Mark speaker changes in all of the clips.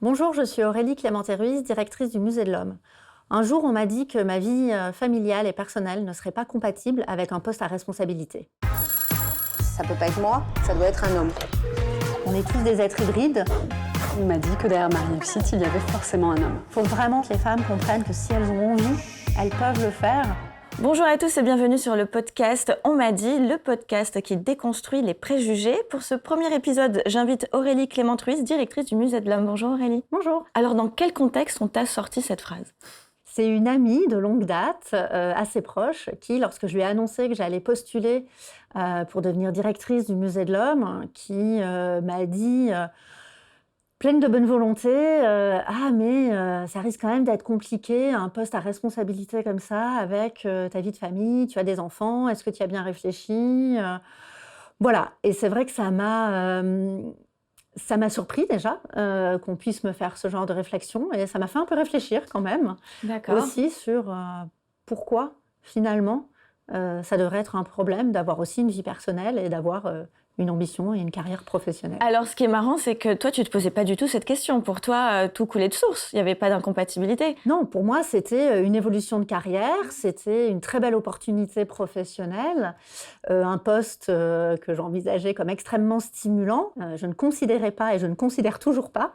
Speaker 1: Bonjour, je suis Aurélie Clémenté-Ruiz, directrice du Musée de l'Homme. Un jour, on m'a dit que ma vie familiale et personnelle ne serait pas compatible avec un poste à responsabilité.
Speaker 2: Ça peut pas être moi, ça doit être un homme.
Speaker 1: On est tous des êtres hybrides.
Speaker 3: On m'a dit que derrière ma réussite, il y avait forcément un homme.
Speaker 1: Il faut vraiment que les femmes comprennent que si elles ont envie, elles peuvent le faire.
Speaker 4: Bonjour à tous et bienvenue sur le podcast On m'a dit, le podcast qui déconstruit les préjugés. Pour ce premier épisode, j'invite Aurélie Clémenté-Ruiz, directrice du Musée de l'Homme. Bonjour Aurélie.
Speaker 1: Bonjour.
Speaker 4: Alors dans quel contexte on t'a sorti cette phrase ?
Speaker 1: C'est une amie de longue date, assez proche, qui, lorsque je lui ai annoncé que j'allais postuler pour devenir directrice du Musée de l'Homme, qui m'a dit, pleine de bonne volonté, ah mais ça risque quand même d'être compliqué, un poste à responsabilité comme ça, avec ta vie de famille, tu as des enfants, est-ce que tu as bien réfléchi Voilà, et c'est vrai que ça m'a surpris déjà qu'on puisse me faire ce genre de réflexion et ça m'a fait un peu réfléchir quand même aussi sur pourquoi finalement ça devrait être un problème d'avoir aussi une vie personnelle et d'avoir une ambition et une carrière professionnelle.
Speaker 4: Alors ce qui est marrant, c'est que toi, tu ne te posais pas du tout cette question. Pour toi, tout coulait de source, il n'y avait pas d'incompatibilité.
Speaker 1: Non, pour moi, c'était une évolution de carrière, c'était une très belle opportunité professionnelle, un poste que j'envisageais comme extrêmement stimulant. Je ne considérais pas, et je ne considère toujours pas,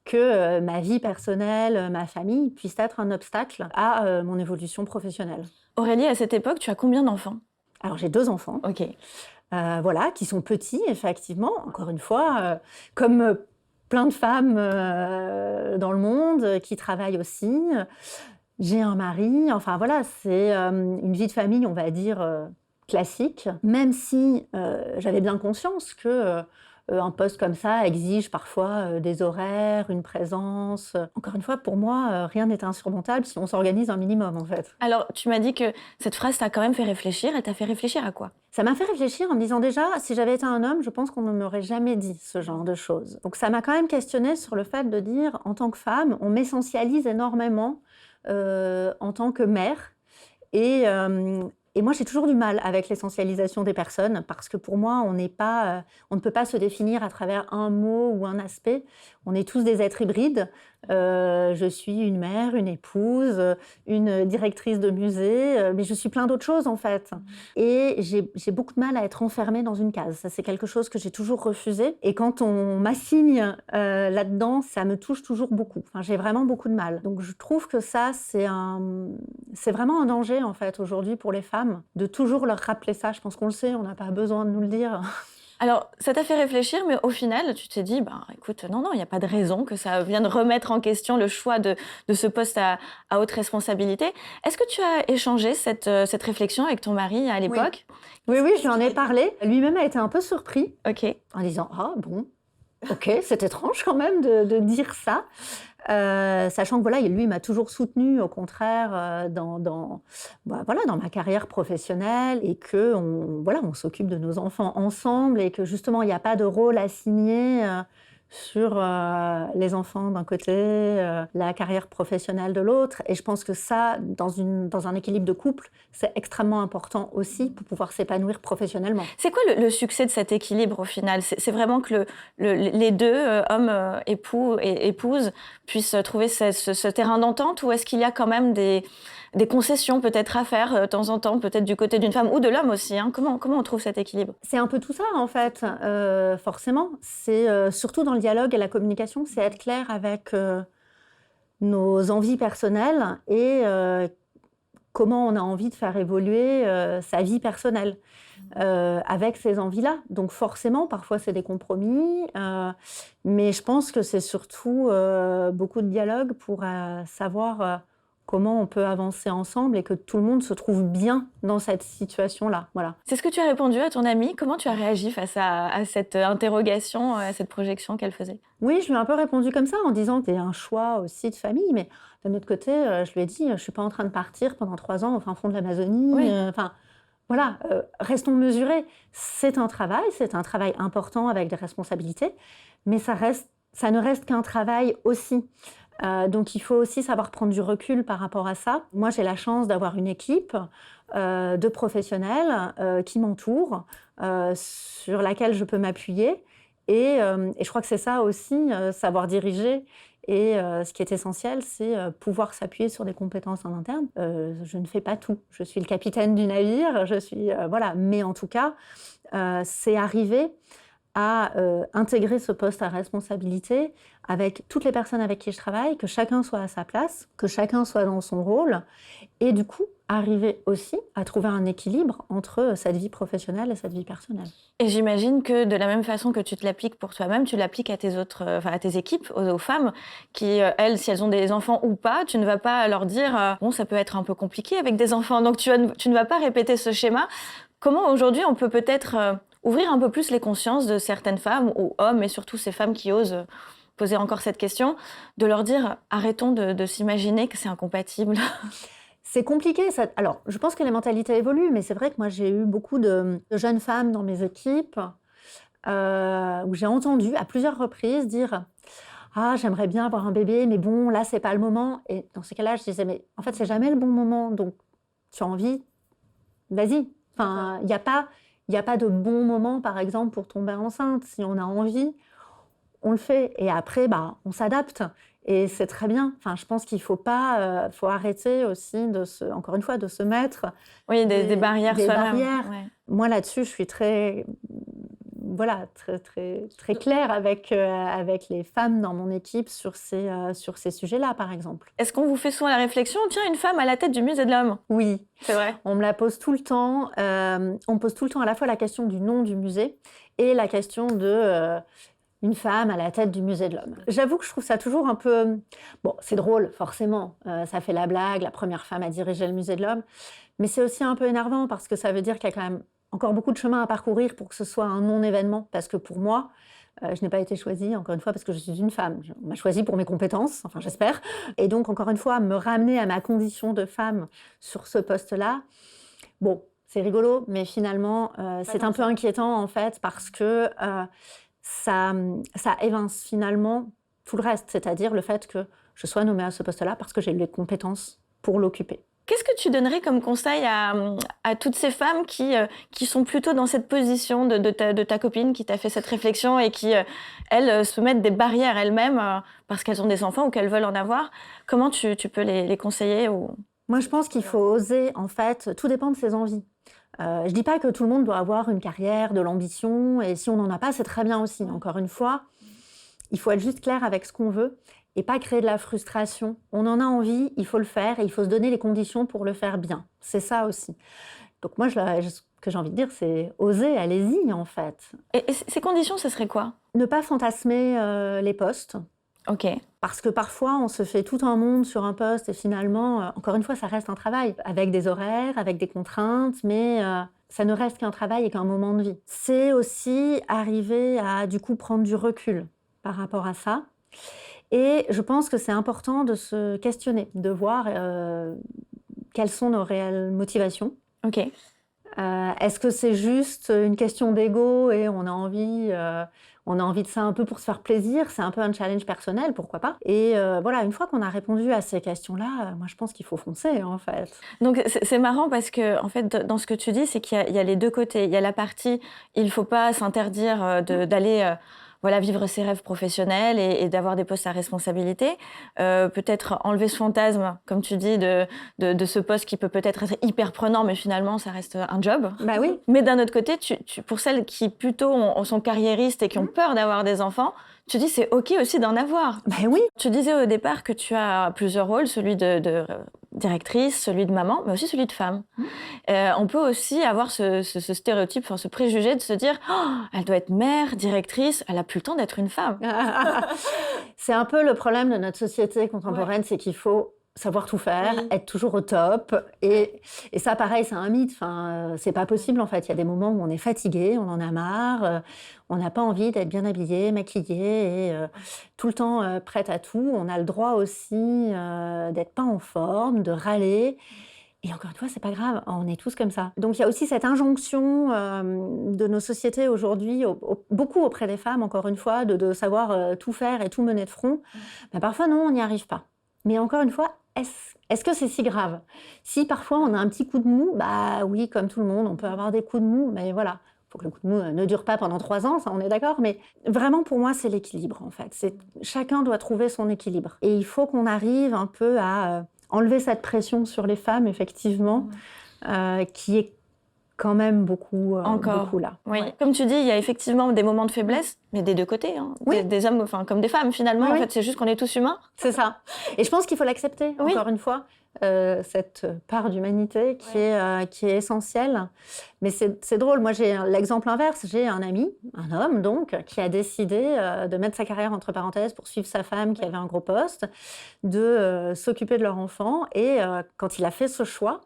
Speaker 1: que ma vie personnelle, ma famille, puisse être un obstacle à mon évolution professionnelle.
Speaker 4: Aurélie, à cette époque, tu as combien d'enfants ?
Speaker 1: Alors, j'ai 2 enfants.
Speaker 4: Ok.
Speaker 1: Voilà, qui sont petits, effectivement. Encore une fois, comme plein de femmes dans le monde qui travaillent aussi. J'ai un mari, enfin voilà, c'est une vie de famille, on va dire, classique. Même si j'avais bien conscience que un poste comme ça exige parfois des horaires, une présence. Encore une fois, pour moi, rien n'est insurmontable si on s'organise un minimum, en fait.
Speaker 4: Alors, tu m'as dit que cette phrase t'a quand même fait réfléchir. Elle t'a fait réfléchir à quoi ?
Speaker 1: Ça m'a fait réfléchir en me disant déjà, si j'avais été un homme, je pense qu'on ne m'aurait jamais dit ce genre de choses. Donc ça m'a quand même questionnée sur le fait de dire, en tant que femme, on m'essentialise énormément en tant que mère. Et moi, j'ai toujours du mal avec l'essentialisation des personnes parce que pour moi, on ne peut pas se définir à travers un mot ou un aspect. On est tous des êtres hybrides. Je suis une mère, une épouse, une directrice de musée, mais je suis plein d'autres choses en fait. Et j'ai beaucoup de mal à être enfermée dans une case. Ça, c'est quelque chose que j'ai toujours refusé. Et quand on m'assigne là-dedans, ça me touche toujours beaucoup. Enfin, j'ai vraiment beaucoup de mal. Donc je trouve que ça, c'est vraiment un danger en fait aujourd'hui pour les femmes, de toujours leur rappeler ça. Je pense qu'on le sait, on n'a pas besoin de nous le dire.
Speaker 4: Alors, ça t'a fait réfléchir, mais au final, tu t'es dit, écoute, non, il n'y a pas de raison que ça vienne remettre en question le choix de ce poste à haute responsabilité. Est-ce que tu as échangé cette réflexion avec ton mari à l'époque ?
Speaker 1: Oui, je lui en ai parlé. Lui-même a été un peu surpris.
Speaker 4: Ok.
Speaker 1: En disant, ah bon, ok, c'est étrange quand même de dire ça. Sachant que voilà, lui m'a toujours soutenue, au contraire, dans ma carrière professionnelle et que on s'occupe de nos enfants ensemble et que justement il n'y a pas de rôle assigné sur les enfants d'un côté, la carrière professionnelle de l'autre. Et je pense que ça, dans un équilibre de couple, c'est extrêmement important aussi pour pouvoir s'épanouir professionnellement.
Speaker 4: C'est quoi le succès de cet équilibre au final ? C'est vraiment que les deux, hommes, époux et épouses, puissent trouver ce terrain d'entente, ou est-ce qu'il y a quand même des concessions peut-être à faire de temps en temps, peut-être du côté d'une femme ou de l'homme aussi, hein ? Comment on trouve cet équilibre ?
Speaker 1: C'est un peu tout ça en fait, forcément. C'est surtout dans le dialogue et la communication, c'est être clair avec nos envies personnelles et comment on a envie de faire évoluer sa vie personnelle avec ces envies-là. Donc forcément, parfois c'est des compromis, mais je pense que c'est surtout beaucoup de dialogue pour savoir comment on peut avancer ensemble et que tout le monde se trouve bien dans cette situation-là. Voilà.
Speaker 4: C'est ce que tu as répondu à ton amie. Comment tu as réagi face à cette interrogation, à cette projection qu'elle faisait ?
Speaker 1: Oui, je lui ai un peu répondu comme ça, en disant que c'était un choix aussi de famille, mais d'un autre côté, je lui ai dit, je ne suis pas en train de partir pendant 3 ans au fin fond de l'Amazonie.
Speaker 4: Oui.
Speaker 1: Voilà, restons mesurés. C'est un travail important avec des responsabilités, mais ça ne reste qu'un travail aussi. Donc il faut aussi savoir prendre du recul par rapport à ça. Moi, j'ai la chance d'avoir une équipe de professionnels qui m'entourent, sur laquelle je peux m'appuyer. Et je crois que c'est ça aussi, savoir diriger Et ce qui est essentiel, c'est pouvoir s'appuyer sur des compétences en interne. Je ne fais pas tout. Je suis le capitaine du navire, voilà. Mais en tout cas, c'est arriver à intégrer ce poste à responsabilité avec toutes les personnes avec qui je travaille, que chacun soit à sa place, que chacun soit dans son rôle, et du coup, arriver aussi à trouver un équilibre entre cette vie professionnelle et cette vie personnelle.
Speaker 4: Et j'imagine que de la même façon que tu te l'appliques pour toi-même, tu l'appliques à à tes équipes, aux femmes qui, elles, si elles ont des enfants ou pas, tu ne vas pas leur dire bon, ça peut être un peu compliqué avec des enfants, donc tu ne vas pas répéter ce schéma. Comment aujourd'hui on peut peut-être ouvrir un peu plus les consciences de certaines femmes ou hommes, et surtout ces femmes qui osent poser encore cette question, de leur dire arrêtons de s'imaginer que c'est incompatible.
Speaker 1: C'est compliqué. Alors, je pense que les mentalités évoluent, mais c'est vrai que moi, j'ai eu beaucoup de jeunes femmes dans mes équipes où j'ai entendu à plusieurs reprises dire « Ah, j'aimerais bien avoir un bébé, mais bon, là, c'est pas le moment. » Et dans ces cas-là, je disais « Mais en fait, c'est jamais le bon moment, donc tu as envie, vas-y. » Enfin, il n'y a pas de bon moment, par exemple, pour tomber enceinte. Si on a envie, on le fait. Et après, on s'adapte. Et c'est très bien. Enfin, je pense qu'il faut pas, faut arrêter aussi encore une fois, de se mettre
Speaker 4: des barrières soi-même.
Speaker 1: Ouais. Moi là-dessus, je suis très claire avec les femmes dans mon équipe sur ces sujets-là, par exemple.
Speaker 4: Est-ce qu'on vous fait souvent la réflexion, tiens, une femme à la tête du musée de l'homme?
Speaker 1: Oui,
Speaker 4: c'est vrai.
Speaker 1: On me la pose tout le temps. On pose tout le temps à la fois la question du nom du musée et la question de une femme à la tête du musée de l'homme. J'avoue que je trouve ça toujours un peu... Bon, c'est drôle, forcément. Ça fait la blague, la première femme à diriger le musée de l'homme. Mais c'est aussi un peu énervant parce que ça veut dire qu'il y a quand même encore beaucoup de chemin à parcourir pour que ce soit un non-événement. Parce que pour moi, je n'ai pas été choisie, encore une fois, parce que je suis une femme. On m'a choisie pour mes compétences, enfin j'espère. Et donc, encore une fois, me ramener à ma condition de femme sur ce poste-là, bon, c'est rigolo, mais finalement, c'est un peu inquiétant, en fait, parce que... ça évince finalement tout le reste, c'est-à-dire le fait que je sois nommée à ce poste-là parce que j'ai les compétences pour l'occuper.
Speaker 4: Qu'est-ce que tu donnerais comme conseil à toutes ces femmes qui sont plutôt dans cette position de ta copine qui t'a fait cette réflexion et qui, elles, se mettent des barrières elles-mêmes parce qu'elles ont des enfants ou qu'elles veulent en avoir? Comment tu peux les conseiller ou...
Speaker 1: Moi, je pense qu'il faut oser, en fait, tout dépend de ses envies. Je ne dis pas que tout le monde doit avoir une carrière, de l'ambition, et si on n'en a pas, c'est très bien aussi. Encore une fois, il faut être juste clair avec ce qu'on veut et pas créer de la frustration. On en a envie, il faut le faire et il faut se donner les conditions pour le faire bien. C'est ça aussi. Donc moi, ce que j'ai envie de dire, c'est oser, allez-y en fait.
Speaker 4: Et ces conditions, ce serait quoi?
Speaker 1: Ne pas fantasmer les postes.
Speaker 4: Ok.
Speaker 1: Parce que parfois, on se fait tout un monde sur un poste et finalement, encore une fois, ça reste un travail, avec des horaires, avec des contraintes, mais ça ne reste qu'un travail et qu'un moment de vie. C'est aussi arriver à, du coup, prendre du recul par rapport à ça. Et je pense que c'est important de se questionner, de voir quelles sont nos réelles motivations.
Speaker 4: Ok.
Speaker 1: Est-ce que c'est juste une question d'ego et on a envie de ça un peu pour se faire plaisir? C'est un peu un challenge personnel, pourquoi pas? Et voilà, une fois qu'on a répondu à ces questions-là, moi je pense qu'il faut foncer en fait.
Speaker 4: Donc c'est marrant parce que en fait dans ce que tu dis, c'est qu'il y a les deux côtés. Il y a la partie, il faut pas s'interdire d'aller vivre ses rêves professionnels et d'avoir des postes à responsabilité. Peut-être enlever ce fantasme, comme tu dis, de ce poste qui peut peut-être être hyper prenant, mais finalement, ça reste un job.
Speaker 1: Bah oui.
Speaker 4: Mais d'un autre côté, pour celles qui plutôt sont carriéristes et qui ont peur d'avoir des enfants, tu dis c'est OK aussi d'en avoir.
Speaker 1: Bah oui.
Speaker 4: Tu disais au départ que tu as plusieurs rôles, celui de directrice, celui de maman, mais aussi celui de femme. On peut aussi avoir ce stéréotype, ce préjugé de se dire elle doit être mère, directrice, elle n'a plus le temps d'être une femme.
Speaker 1: C'est un peu le problème de notre société contemporaine, c'est qu'il faut savoir tout faire, être toujours au top. Et ça, pareil, c'est un mythe. Enfin, c'est pas possible, en fait. Il y a des moments où on est fatigué, on en a marre, on n'a pas envie d'être bien habillé, maquillé et tout le temps prête à tout. On a le droit aussi d'être pas en forme, de râler. Et encore une fois, c'est pas grave, on est tous comme ça. Donc il y a aussi cette injonction de nos sociétés aujourd'hui, beaucoup auprès des femmes, encore une fois, de savoir tout faire et tout mener de front. Ben, parfois, non, on n'y arrive pas. Mais encore une fois, est-ce que c'est si grave? Si parfois on a un petit coup de mou, bah oui, comme tout le monde, on peut avoir des coups de mou, mais voilà, faut que le coup de mou ne dure pas pendant 3 ans, ça on est d'accord, mais vraiment pour moi c'est l'équilibre en fait. Chacun doit trouver son équilibre. Et il faut qu'on arrive un peu à enlever cette pression sur les femmes, effectivement, qui est quand même beaucoup là.
Speaker 4: Oui.
Speaker 1: Ouais.
Speaker 4: Comme tu dis, il y a effectivement des moments de faiblesse, mais des deux côtés, hein.
Speaker 1: Oui.
Speaker 4: Des hommes, enfin comme des femmes finalement.
Speaker 1: Oui,
Speaker 4: en
Speaker 1: oui.
Speaker 4: fait, c'est juste qu'on est tous humains.
Speaker 1: C'est ça. Et je pense qu'il faut l'accepter,
Speaker 4: Oui.
Speaker 1: encore une fois, cette part d'humanité qui est essentielle. Mais c'est drôle, moi j'ai l'exemple inverse, j'ai un ami, un homme donc, qui a décidé de mettre sa carrière entre parenthèses pour suivre sa femme qui avait un gros poste, de s'occuper de leur enfant. Et quand il a fait ce choix,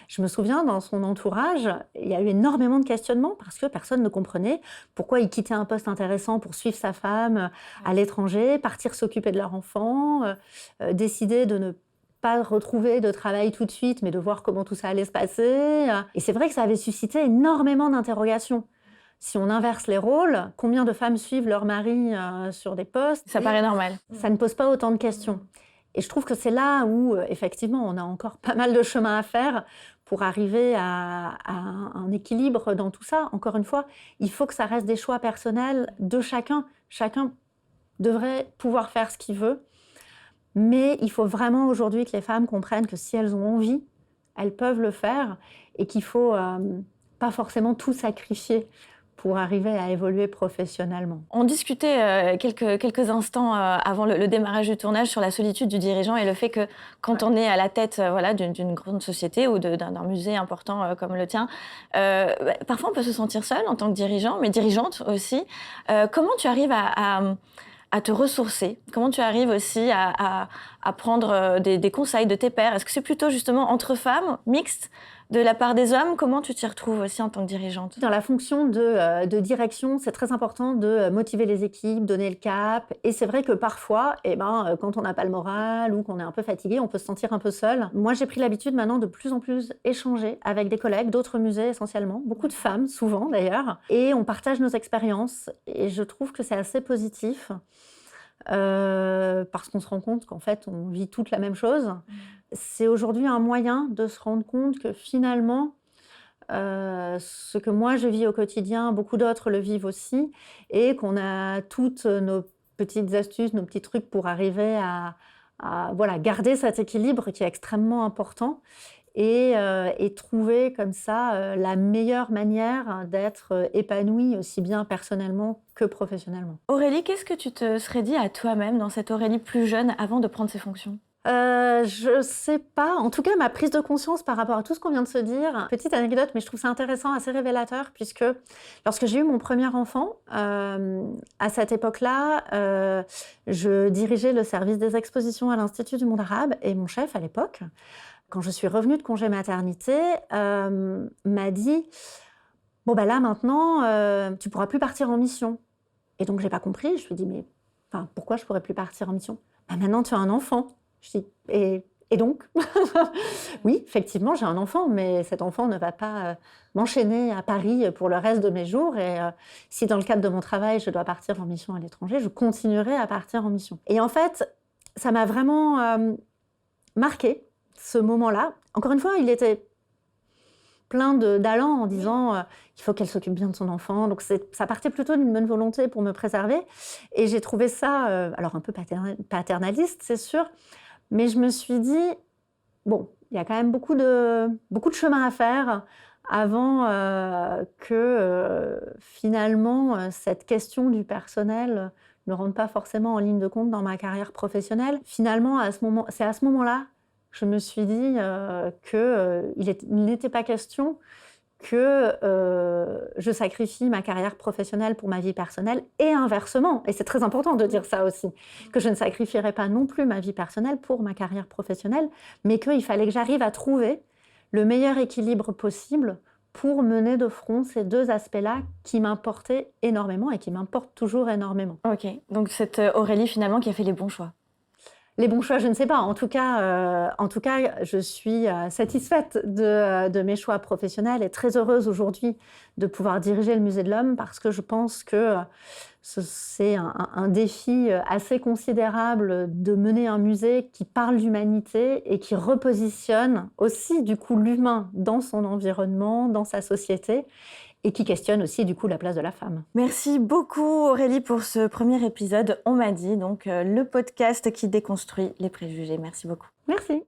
Speaker 1: je me souviens, dans son entourage, il y a eu énormément de questionnements parce que personne ne comprenait pourquoi il quittait un poste intéressant pour suivre sa femme à l'étranger, partir s'occuper de leur enfant, décider de ne pas retrouver de travail tout de suite, mais de voir comment tout ça allait se passer. Et c'est vrai que ça avait suscité énormément d'interrogations. Si on inverse les rôles, combien de femmes suivent leur mari sur des postes?
Speaker 4: Ça paraît normal.
Speaker 1: Ça ne pose pas autant de questions. Et je trouve que c'est là où, effectivement, on a encore pas mal de chemin à faire pour arriver à un équilibre dans tout ça. Encore une fois, il faut que ça reste des choix personnels de chacun. Chacun devrait pouvoir faire ce qu'il veut. Mais il faut vraiment aujourd'hui que les femmes comprennent que si elles ont envie, elles peuvent le faire et qu'il ne faut pas forcément tout sacrifier pour arriver à évoluer professionnellement.
Speaker 4: On discutait quelques instants avant le démarrage du tournage sur la solitude du dirigeant et le fait que quand on est à la tête d'une grande société ou d'un musée important comme le tien, parfois on peut se sentir seul en tant que dirigeant, mais dirigeante aussi. Comment tu arrives à te ressourcer? Comment tu arrives aussi à prendre des conseils de tes pairs? Est-ce que c'est plutôt justement entre femmes, mixte, de la part des hommes? Comment tu t'y retrouves aussi en tant que dirigeante?
Speaker 1: Dans la fonction de direction, c'est très important de motiver les équipes, donner le cap. Et c'est vrai que parfois, quand on n'a pas le moral ou qu'on est un peu fatigué, on peut se sentir un peu seul. Moi, j'ai pris l'habitude maintenant de plus en plus échanger avec des collègues d'autres musées essentiellement, beaucoup de femmes, souvent d'ailleurs. Et on partage nos expériences. Et je trouve que c'est assez positif. Parce qu'on se rend compte qu'en fait, on vit toute la même chose. C'est aujourd'hui un moyen de se rendre compte que finalement, ce que moi je vis au quotidien, beaucoup d'autres le vivent aussi, et qu'on a toutes nos petites astuces, nos petits trucs pour arriver à garder cet équilibre qui est extrêmement important. Et trouver comme ça la meilleure manière d'être épanouie aussi bien personnellement que professionnellement.
Speaker 4: Aurélie, qu'est-ce que tu te serais dit à toi-même dans cette Aurélie plus jeune avant de prendre ces fonctions?
Speaker 1: Je sais pas. En tout cas, ma prise de conscience par rapport à tout ce qu'on vient de se dire. Petite anecdote, mais je trouve ça intéressant, assez révélateur, puisque lorsque j'ai eu mon premier enfant, à cette époque-là, je dirigeais le service des expositions à l'Institut du monde arabe, et mon chef à l'époque, quand je suis revenue de congé maternité, m'a dit « Bon, là, maintenant, tu pourras plus partir en mission. » Et donc, j'ai pas compris. Je lui ai dit « Mais pourquoi je pourrais plus partir en mission ?»« Maintenant, tu as un enfant. » Je dis « Et donc ?» Oui, effectivement, j'ai un enfant, mais cet enfant ne va pas m'enchaîner à Paris pour le reste de mes jours. Et si, dans le cadre de mon travail, je dois partir en mission à l'étranger, je continuerai à partir en mission. Et en fait, ça m'a vraiment marquée, ce moment-là. Encore une fois, il était plein d'allant en disant qu'il faut qu'elle s'occupe bien de son enfant. Donc ça partait plutôt d'une bonne volonté pour me préserver. Et j'ai trouvé ça, alors un peu paternaliste, c'est sûr, mais je me suis dit, bon, il y a quand même beaucoup de chemin à faire avant que finalement cette question du personnel ne rentre pas forcément en ligne de compte dans ma carrière professionnelle. Finalement, c'est à ce moment-là je me suis dit qu'il n'était pas question que je sacrifie ma carrière professionnelle pour ma vie personnelle et inversement. Et c'est très important de dire ça aussi, que je ne sacrifierais pas non plus ma vie personnelle pour ma carrière professionnelle, mais qu'il fallait que j'arrive à trouver le meilleur équilibre possible pour mener de front ces deux aspects-là qui m'importaient énormément et qui m'importent toujours énormément.
Speaker 4: Ok, donc c'est Aurélie finalement qui a fait les bons choix.
Speaker 1: Les bons choix, je ne sais pas. En tout cas, je suis satisfaite de mes choix professionnels et très heureuse aujourd'hui de pouvoir diriger le Musée de l'Homme parce que je pense que c'est un défi assez considérable de mener un musée qui parle d'humanité et qui repositionne aussi du coup l'humain dans son environnement, dans sa société. et qui questionne aussi du coup la place de la femme.
Speaker 4: Merci beaucoup Aurélie pour ce premier épisode On m'a dit, donc le podcast qui déconstruit les préjugés. Merci beaucoup.
Speaker 1: Merci.